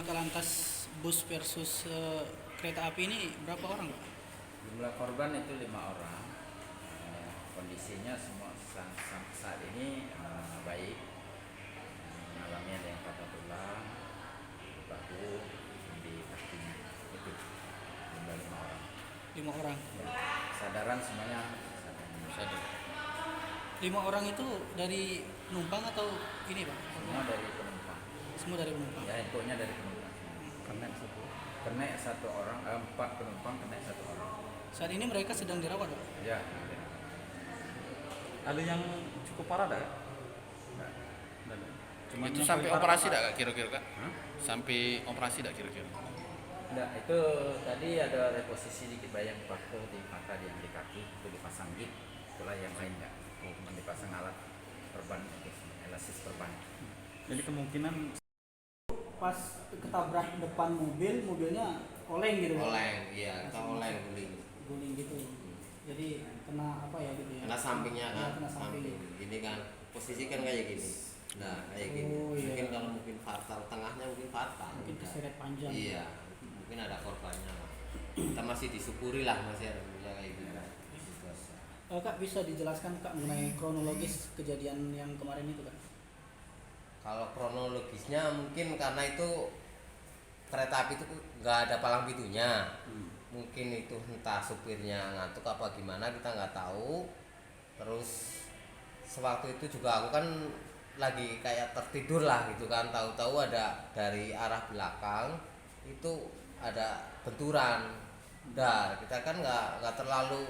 Laka Lantas bus versus kereta api ini berapa orang, Pak? Jumlah korban itu 5 orang. Kondisinya semua saat ini baik. Mengalami ada yang patah tulang, bahu di kakinya. Itu jumlah 5 orang. 5 orang. Ya, kesadaran semuanya sadar. 5 orang itu dari penumpang atau ini, Pak? Semua dari penumpang. Semua dari penumpang. Ya, infonya dari penumpang. Kena 1 orang, 4 penumpang kena 1 orang. Saat ini mereka sedang dirawat, Pak? Ya. Ada yang cukup parah dah? Nah, Cuma Itu yang sampai paling operasi parah tak kak kira-kira kak? Sampai operasi tak kira-kira? Nah, itu tadi ada reposisi dikit bayang waktu di mata yang di kaki itu dipasang git, itulah yang lain enggak. Cuma dipasang alat perban itu, elasis perban. Jadi kemungkinan Pas ketabrak depan mobilnya oleng gitu, Pak? Oleng, iya, kita oleng guling. Guling gitu. Jadi kena apa ya gitu ya? Kena sampingnya Ya, kan, kena samping. Gini kan, posisi kan kayak gini. Nah, kayak gini. Oh, iya. Mungkin kalau mungkin fatal, tengahnya mungkin fatal. Mungkin keseret panjang. Iya, mungkin ada korbannya lah. Kita masih disyukuri lah, masih ada kayak gitu. Kak, bisa dijelaskan Kak mengenai kronologis kejadian yang kemarin itu, Kak? Kalau kronologisnya mungkin karena itu kereta api itu nggak ada palang pintunya. Mungkin itu entah supirnya ngantuk apa gimana kita nggak tahu. Terus sewaktu itu juga aku kan lagi kayak tertidur lah gitu kan, tahu-tahu ada dari arah belakang itu ada benturan. Dah kita kan nggak terlalu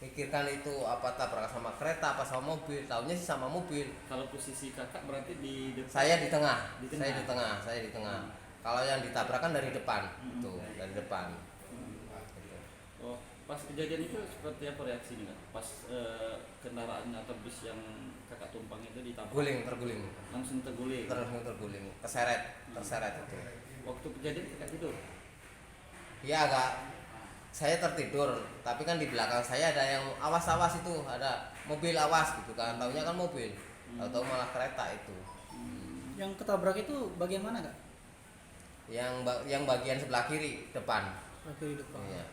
pikirkan itu apa tabrakan sama kereta apa sama mobil, tahunya sih sama mobil. kalau posisi kakak berarti di depan. Saya di tengah. Di tengah. Saya di tengah. Kalau yang ditabrakan dari depan, tuh dari depan. Gitu. Oh, pas kejadian itu seperti apa reaksinya kak? Pas kendaraan atau bus yang kakak tumpang itu ditabrak? Terguling. Langsung terguling. Terguling, terseret itu. Waktu kejadian kakak tidur? Iya agak. Saya tertidur, tapi kan di belakang saya ada yang awas itu, ada mobil awas gitu kan. Taunya kan mobil. Tahu malah kereta itu. Yang ketabrak itu bagian mana, Kak? Yang bagian sebelah kiri depan. Kiri depan. Iya.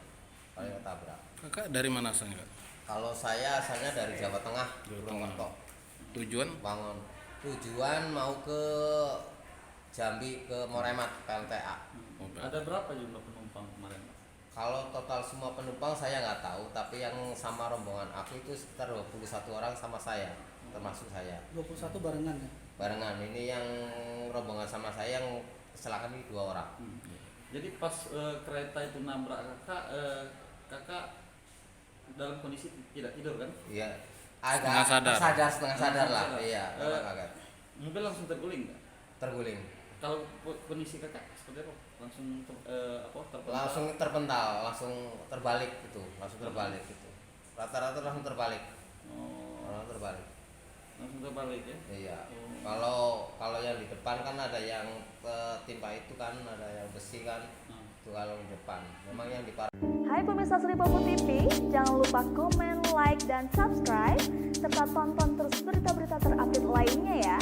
Paling ketabrak. Kakak dari mana asalnya kak? Kalau saya asalnya dari Jawa Tengah, Jawa Tengah. Purwokerto. Tujuan? Bangun. Tujuan mau ke Jambi ke Moremat PLTA. Ada berapa jumlah penumpang kemarin? Kalau total semua penumpang saya nggak tahu, tapi yang sama rombongan aku itu sekitar 21 orang sama saya, termasuk saya. 21 barengan ya? Barengan, ini yang rombongan sama saya yang kecelakaan ini 2 orang. Jadi pas kereta itu nabrak kakak dalam kondisi tidak tidur kan? Iya. Setengah sadar. Setengah sadar lah. Iya, agak Mobil langsung terguling nggak? terguling. Kalau kondisi kakak seperti apa? Langsung terpental? Langsung terpental, langsung terbalik gitu, Rata-rata langsung terbalik. Oh, Langsung terbalik. ya? Iya. Oh. Kalau yang di depan kan ada yang ketimpa itu kan, ada yang besi kan. Itu kalau di depan. Memang yang di Hai pemirsa Sri Popo TV, jangan lupa komen, like, dan subscribe serta tonton terus berita-berita terupdate lainnya ya.